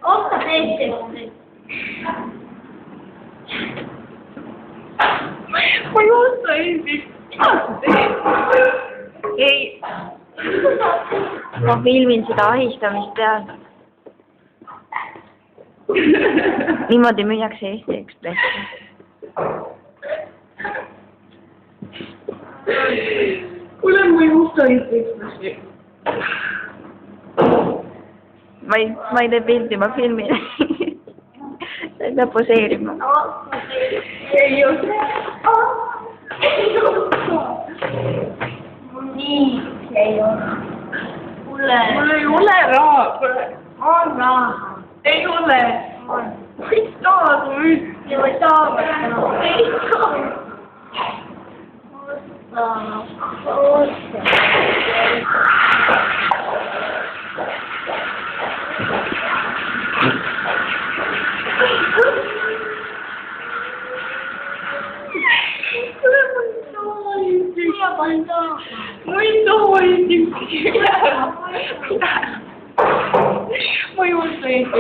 Osta teiste. Ma ei oska eesti. Mida sa teed? Ei. ma filmin seda ahistamist peal. niimoodi müüakse Eesti Ekspressi. kuule, ma ei oska eesti ekspressi. ma ei tee pilti, ma filmin. sa ei pea poseerima. Ei oska. Nii, ei ole. Mul ei ole raha, kuule. On raha. Ei ole. Ei saa su nüüd. Ja ei saa võtta. Ei saa. Osta. Ma ei taha eesti. Ma ei oska eesti.